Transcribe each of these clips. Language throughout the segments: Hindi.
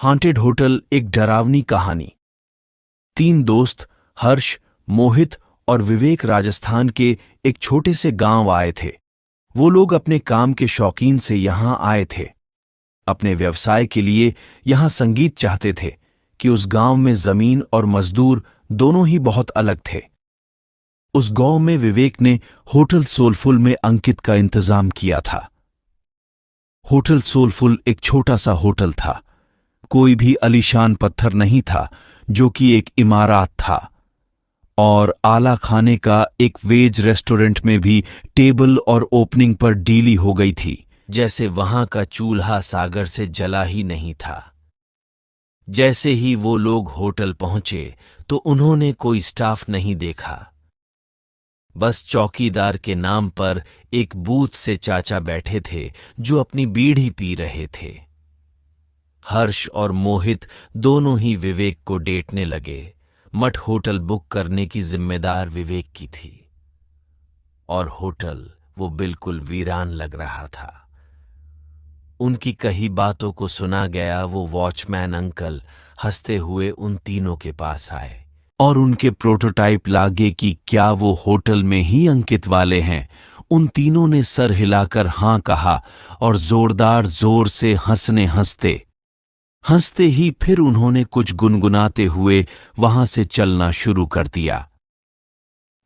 हांटेड होटल एक डरावनी कहानी। 3 दोस्त हर्ष, मोहित और विवेक राजस्थान के एक छोटे से गांव आए थे। वो लोग अपने काम के शौकीन से यहां आए थे। अपने व्यवसाय के लिए यहां संगीत चाहते थे कि उस गांव में जमीन और मजदूर दोनों ही बहुत अलग थे। उस गांव में विवेक ने होटल सोलफुल में अंकित का इंतजाम किया था। होटल सोलफुल एक छोटा सा होटल था। कोई भी आलीशान पत्थर नहीं था, जो कि एक इमारत था। और आला खाने का एक वेज रेस्टोरेंट में भी टेबल और ओपनिंग पर डीली हो गई थी, जैसे वहां का चूल्हा सागर से जला ही नहीं था। जैसे ही वो लोग होटल पहुंचे तो उन्होंने कोई स्टाफ नहीं देखा। बस चौकीदार के नाम पर एक बूथ से चाचा बैठे थे जो अपनी बीड़ी पी रहे थे। हर्ष और मोहित दोनों ही विवेक को डेटने लगे। मठ होटल बुक करने की जिम्मेदार विवेक की थी और होटल वो बिल्कुल वीरान लग रहा था। उनकी कही बातों को सुना गया वो वॉचमैन अंकल हंसते हुए उन तीनों के पास आए और उनके प्रोटोटाइप लागे कि क्या वो होटल में ही अंकित वाले हैं। उन तीनों ने सर हिलाकर हां कहा और जोरदार जोर से हंसते ही फिर उन्होंने कुछ गुनगुनाते हुए वहां से चलना शुरू कर दिया।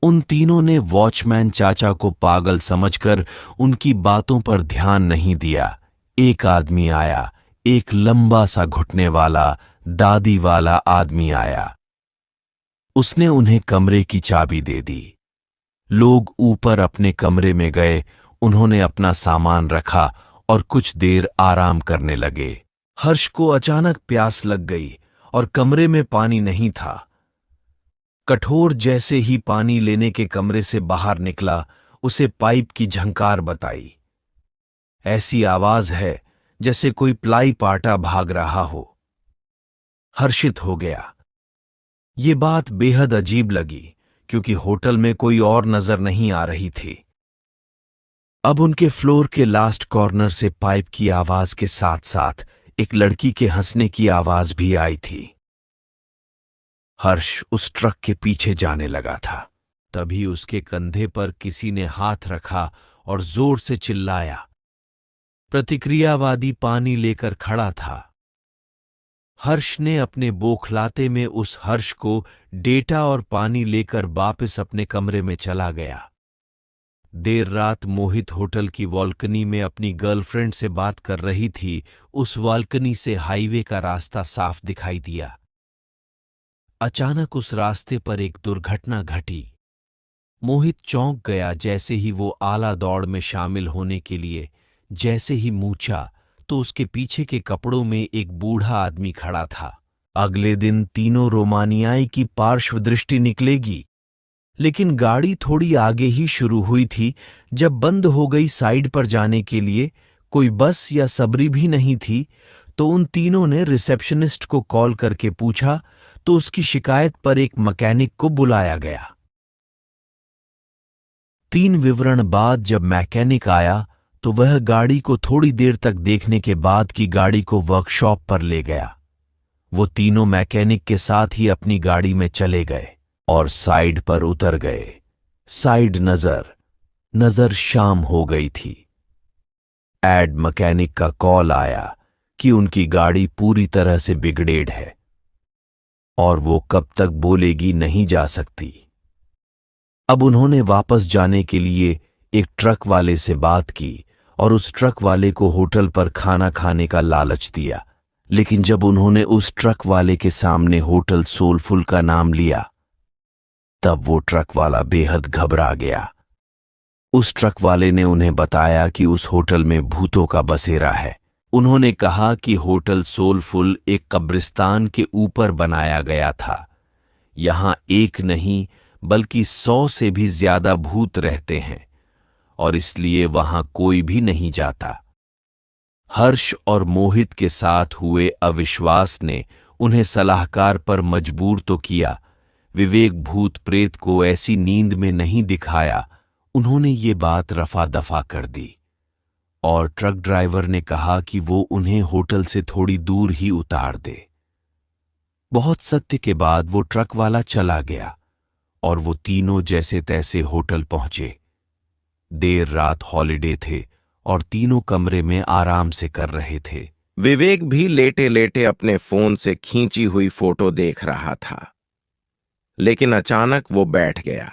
उन तीनों ने वॉचमैन चाचा को पागल समझकर उनकी बातों पर ध्यान नहीं दिया। एक आदमी आया, एक लंबा सा घुटने वाला दादी वाला आदमी आया। उसने उन्हें कमरे की चाबी दे दी। लोग ऊपर अपने कमरे में गए। उन्होंने अपना सामान रखा और कुछ देर आराम करने लगे। हर्ष को अचानक प्यास लग गई और कमरे में पानी नहीं था। कठोर जैसे ही पानी लेने के कमरे से बाहर निकला, उसे पाइप की झंकार बताई। ऐसी आवाज है जैसे कोई प्लाई पाटा भाग रहा हो। हर्षित हो गया। ये बात बेहद अजीब लगी क्योंकि होटल में कोई और नजर नहीं आ रही थी। अब उनके फ्लोर के लास्ट कॉर्नर से पाइप की आवाज के साथ साथ एक लड़की के हंसने की आवाज भी आई थी। हर्ष उस ट्रक के पीछे जाने लगा था। तभी उसके कंधे पर किसी ने हाथ रखा और जोर से चिल्लाया। प्रतिक्रियावादी पानी लेकर खड़ा था। हर्ष ने अपने बौखलाते में उस हर्ष को डेटा और पानी लेकर वापस अपने कमरे में चला गया। देर रात मोहित होटल की बालकनी में अपनी गर्लफ्रेंड से बात कर रही थी। उस बालकनी से हाईवे का रास्ता साफ दिखाई दिया। अचानक उस रास्ते पर एक दुर्घटना घटी। मोहित चौंक गया जैसे ही वो आला दौड़ में शामिल होने के लिए जैसे ही मूछा तो उसके पीछे के कपड़ों में एक बूढ़ा आदमी खड़ा था। अगले दिन तीनों रोमानियाई की पार्श्व दृष्टि निकलेगी, लेकिन गाड़ी थोड़ी आगे ही शुरू हुई थी जब बंद हो गई साइड पर जाने के लिए कोई बस या सबरी भी नहीं थी। तो उन तीनों ने रिसेप्शनिस्ट को कॉल करके पूछा तो उसकी शिकायत पर एक मैकेनिक को बुलाया गया। 3 विवरण बाद जब मैकेनिक आया तो वह गाड़ी को थोड़ी देर तक देखने के बाद की गाड़ी को वर्कशॉप पर ले गया। वो तीनों मैकेनिक के साथ ही अपनी गाड़ी में चले गए और साइड पर उतर गए। साइड नजर शाम हो गई थी। एड मैकेनिक का कॉल आया कि उनकी गाड़ी पूरी तरह से बिगड़ेड है और वो कब तक बोलेगी नहीं जा सकती। अब उन्होंने वापस जाने के लिए एक ट्रक वाले से बात की और उस ट्रक वाले को होटल पर खाना खाने का लालच दिया। लेकिन जब उन्होंने उस ट्रक वाले के सामने होटल सोलफुल का नाम लिया तब वो ट्रक वाला बेहद घबरा गया। उस ट्रक वाले ने उन्हें बताया कि उस होटल में भूतों का बसेरा है। उन्होंने कहा कि होटल सोलफुल एक कब्रिस्तान के ऊपर बनाया गया था। यहां एक नहीं बल्कि 100 से भी ज्यादा भूत रहते हैं और इसलिए वहां कोई भी नहीं जाता। हर्ष और मोहित के साथ हुए अविश्वास ने उन्हें सलाहकार पर मजबूर तो किया। विवेक भूत प्रेत को ऐसी नींद में नहीं दिखाया। उन्होंने ये बात रफा दफा कर दी। और ट्रक ड्राइवर ने कहा कि वो उन्हें होटल से थोड़ी दूर ही उतार दे। बहुत सत्य के बाद वो ट्रक वाला चला गया और वो तीनों जैसे तैसे होटल पहुंचे। देर रात हॉलिडे थे और तीनों कमरे में आराम से कर रहे थे। विवेक भी लेटे लेटे अपने फोन से खींची हुई फोटो देख रहा था, लेकिन अचानक वो बैठ गया।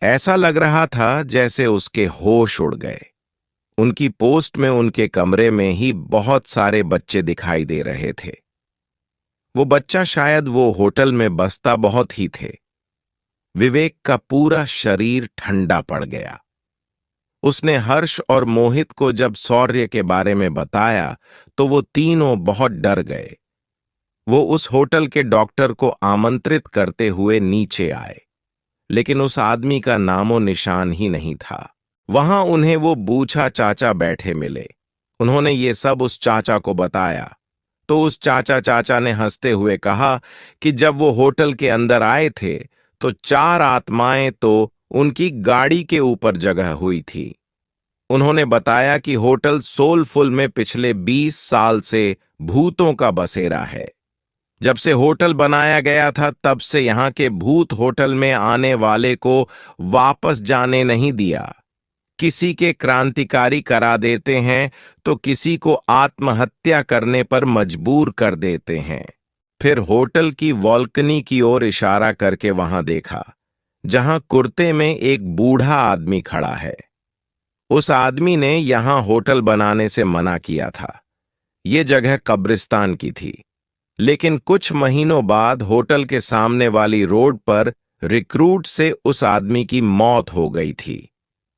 ऐसा लग रहा था जैसे उसके होश उड़ गए। उनकी पोस्ट में उनके कमरे में ही बहुत सारे बच्चे दिखाई दे रहे थे। वो बच्चा शायद वो होटल में बसता बहुत ही थे। विवेक का पूरा शरीर ठंडा पड़ गया। उसने हर्ष और मोहित को जब शौर्य के बारे में बताया तो वो तीनों बहुत डर गए। वो उस होटल के डॉक्टर को आमंत्रित करते हुए नीचे आए, लेकिन उस आदमी का नामो निशान ही नहीं था। वहां उन्हें वो बूढ़ा चाचा बैठे मिले। उन्होंने ये सब उस चाचा को बताया तो उस चाचा ने हंसते हुए कहा कि जब वो होटल के अंदर आए थे तो 4 आत्माएं तो उनकी गाड़ी के ऊपर जगह हुई थी। उन्होंने बताया कि होटल सोलफुल में पिछले 20 साल से भूतों का बसेरा है। जब से होटल बनाया गया था तब से यहां के भूत होटल में आने वाले को वापस जाने नहीं दिया। किसी के क्रांतिकारी करा देते हैं तो किसी को आत्महत्या करने पर मजबूर कर देते हैं। फिर होटल की बालकनी की ओर इशारा करके वहां देखा, जहां कुर्ते में एक बूढ़ा आदमी खड़ा है। उस आदमी ने यहां होटल बनाने से मना किया था। ये जगह कब्रिस्तान की थी। लेकिन कुछ महीनों बाद होटल के सामने वाली रोड पर रिक्रूट से उस आदमी की मौत हो गई थी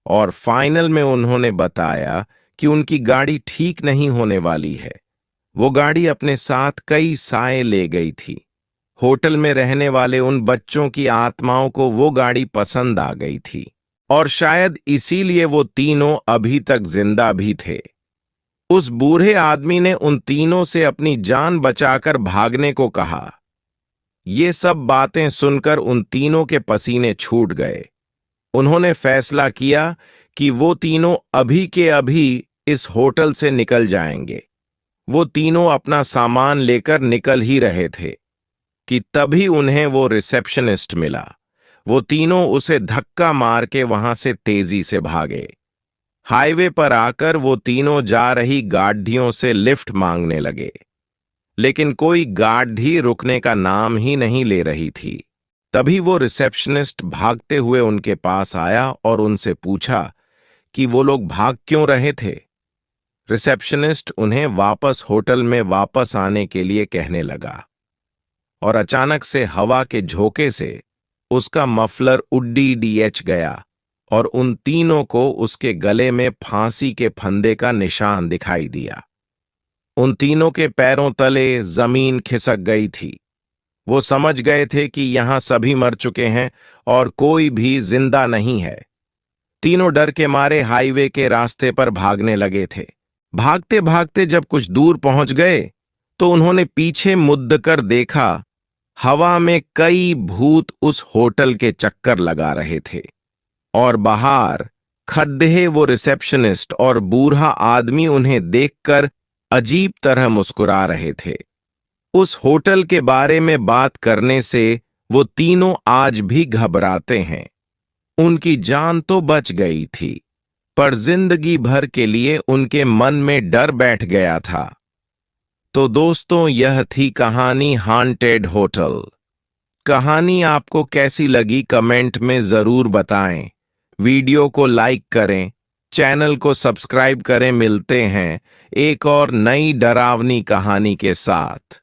और फाइनल में उन्होंने बताया कि उनकी गाड़ी ठीक नहीं होने वाली है। वो गाड़ी अपने साथ कई साए ले गई थी। होटल में रहने वाले उन बच्चों की आत्माओं को वो गाड़ी पसंद आ गई थी और शायद इसीलिए वो तीनों अभी तक जिंदा भी थे। उस बूढ़े आदमी ने उन तीनों से अपनी जान बचाकर भागने को कहा। ये सब बातें सुनकर उन तीनों के पसीने छूट गए। उन्होंने फैसला किया कि वो तीनों अभी के अभी इस होटल से निकल जाएंगे। वो तीनों अपना सामान लेकर निकल ही रहे थे कि तभी उन्हें वो रिसेप्शनिस्ट मिला। वो तीनों उसे धक्का मार के वहां से तेजी से भागे। हाईवे पर आकर वो तीनों जा रही गाड़ियों से लिफ्ट मांगने लगे, लेकिन कोई गाड़ी रुकने का नाम ही नहीं ले रही थी। तभी वो रिसेप्शनिस्ट भागते हुए उनके पास आया और उनसे पूछा कि वो लोग भाग क्यों रहे थे। रिसेप्शनिस्ट उन्हें वापस होटल में वापस आने के लिए कहने लगा और अचानक से हवा के झोंके से उसका मफलर उड्डी गया और उन तीनों को उसके गले में फांसी के फंदे का निशान दिखाई दिया। उन तीनों के पैरों तले जमीन खिसक गई थी। वो समझ गए थे कि यहां सभी मर चुके हैं और कोई भी जिंदा नहीं है। तीनों डर के मारे हाईवे के रास्ते पर भागने लगे थे। भागते भागते जब कुछ दूर पहुंच गए तो उन्होंने पीछे मुड़कर देखा, हवा में कई भूत उस होटल के चक्कर लगा रहे थे और बाहर खड्डे वो रिसेप्शनिस्ट और बूढ़ा आदमी उन्हें देखकर अजीब तरह मुस्कुरा रहे थे। उस होटल के बारे में बात करने से वो तीनों आज भी घबराते हैं। उनकी जान तो बच गई थी, पर जिंदगी भर के लिए उनके मन में डर बैठ गया था। तो दोस्तों, यह थी कहानी हॉन्टेड होटल। कहानी आपको कैसी लगी कमेंट में जरूर बताएं। वीडियो को लाइक करें, चैनल को सब्सक्राइब करें। मिलते हैं एक और नई डरावनी कहानी के साथ।